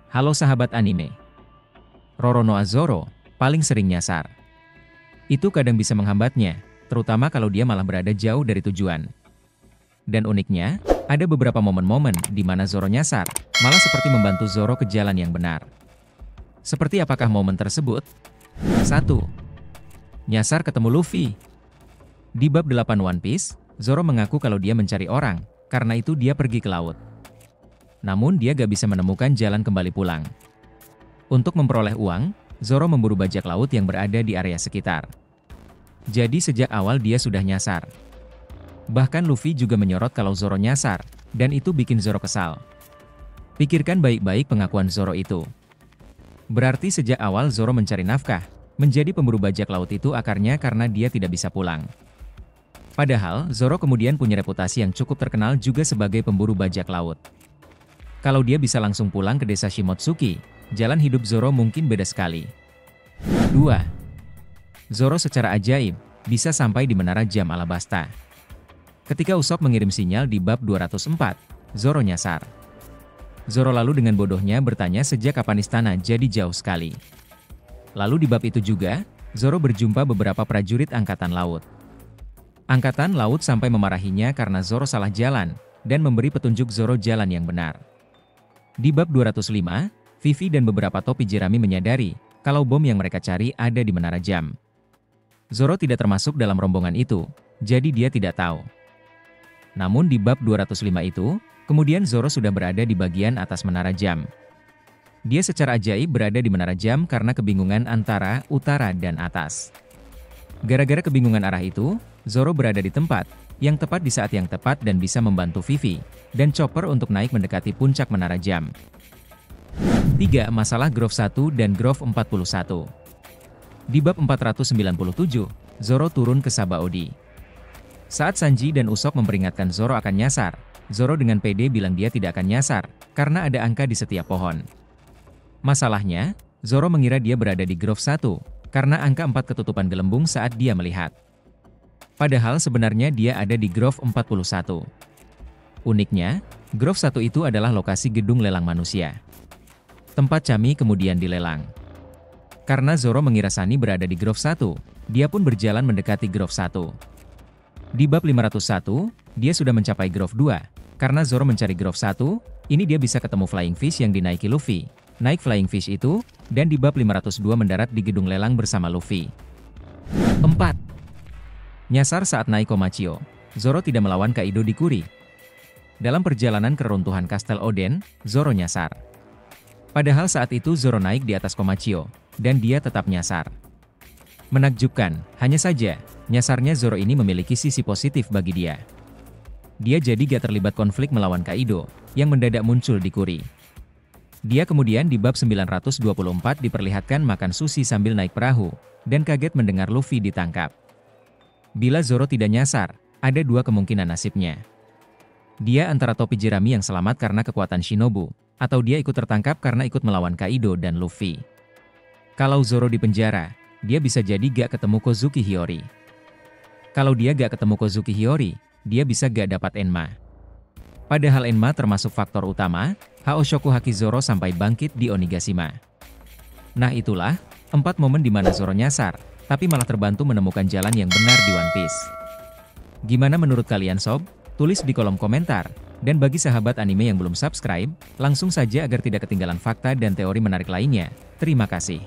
Halo sahabat anime. Roronoa Zoro paling sering nyasar. Itu kadang bisa menghambatnya, terutama kalau dia malah berada jauh dari tujuan. Dan uniknya, ada beberapa momen-momen di mana Zoro nyasar, malah seperti membantu Zoro ke jalan yang benar. Seperti apakah momen tersebut? 1. Nyasar ketemu Luffy. Di bab 8 One Piece, Zoro mengaku kalau dia mencari orang, karena itu dia pergi ke laut. Namun dia gak bisa menemukan jalan kembali pulang. Untuk memperoleh uang, Zoro memburu bajak laut yang berada di area sekitar. Jadi sejak awal dia sudah nyasar. Bahkan Luffy juga menyorot kalau Zoro nyasar, dan itu bikin Zoro kesal. Pikirkan baik-baik pengakuan Zoro itu. Berarti sejak awal Zoro mencari nafkah, menjadi pemburu bajak laut itu akarnya karena dia tidak bisa pulang. Padahal, Zoro kemudian punya reputasi yang cukup terkenal juga sebagai pemburu bajak laut. Kalau dia bisa langsung pulang ke desa Shimotsuki, jalan hidup Zoro mungkin beda sekali. 2. Zoro secara ajaib, bisa sampai di Menara Jam Alabasta. Ketika Usopp mengirim sinyal di bab 204, Zoro nyasar. Zoro lalu dengan bodohnya bertanya sejak kapan istana jadi jauh sekali. Lalu di bab itu juga, Zoro berjumpa beberapa prajurit Angkatan Laut. Angkatan Laut sampai memarahinya karena Zoro salah jalan, dan memberi petunjuk Zoro jalan yang benar. Di bab 205, Vivi dan beberapa topi jerami menyadari kalau bom yang mereka cari ada di Menara Jam. Zoro tidak termasuk dalam rombongan itu, jadi dia tidak tahu. Namun di bab 205 itu, kemudian Zoro sudah berada di bagian atas Menara Jam. Dia secara ajaib berada di Menara Jam karena kebingungan antara utara dan atas. Gara-gara kebingungan arah itu, Zoro berada di tempat yang tepat di saat yang tepat dan bisa membantu Vivi dan Chopper untuk naik mendekati puncak Menara Jam. 3. Masalah Grove 1 dan Grove 41. Di bab 497, Zoro turun ke Sabaody. Saat Sanji dan Usopp memperingatkan Zoro akan nyasar, Zoro dengan pede bilang dia tidak akan nyasar, karena ada angka di setiap pohon. Masalahnya, Zoro mengira dia berada di Grove 1, karena angka 4 ketutupan gelembung saat dia melihat. Padahal sebenarnya dia ada di Grove 41. Uniknya, Grove 1 itu adalah lokasi gedung lelang manusia. Tempat Chami kemudian dilelang. Karena Zoro mengira Sunny berada di Grove 1, dia pun berjalan mendekati Grove 1. Di bab 501, dia sudah mencapai Grove 2. Karena Zoro mencari Grove 1, ini dia bisa ketemu Flying Fish yang dinaiki Luffy. Naik Flying Fish itu, dan di bab 502 mendarat di gedung lelang bersama Luffy. 4. Nyasar saat naik Komachio, Zoro tidak melawan Kaido di Kuri. Dalam perjalanan ke runtuhan Kastel Oden, Zoro nyasar. Padahal saat itu Zoro naik di atas Komachio, dan dia tetap nyasar. Menakjubkan, hanya saja, nyasarnya Zoro ini memiliki sisi positif bagi dia. Dia jadi gak terlibat konflik melawan Kaido, yang mendadak muncul di Kuri. Dia kemudian di bab 924 diperlihatkan makan sushi sambil naik perahu, dan kaget mendengar Luffy ditangkap. Bila Zoro tidak nyasar, ada dua kemungkinan nasibnya. Dia antara topi jerami yang selamat karena kekuatan Shinobu, atau dia ikut tertangkap karena ikut melawan Kaido dan Luffy. Kalau Zoro di penjara, dia bisa jadi gak ketemu Kozuki Hiyori. Kalau dia gak ketemu Kozuki Hiyori, dia bisa gak dapat Enma. Padahal Enma termasuk faktor utama, Haoshoku Haki Zoro sampai bangkit di Onigashima. Nah itulah, 4 momen di mana Zoro nyasar, tapi malah terbantu menemukan jalan yang benar di One Piece. Gimana menurut kalian sob? Tulis di kolom komentar. Dan bagi sahabat anime yang belum subscribe, langsung saja agar tidak ketinggalan fakta dan teori menarik lainnya. Terima kasih.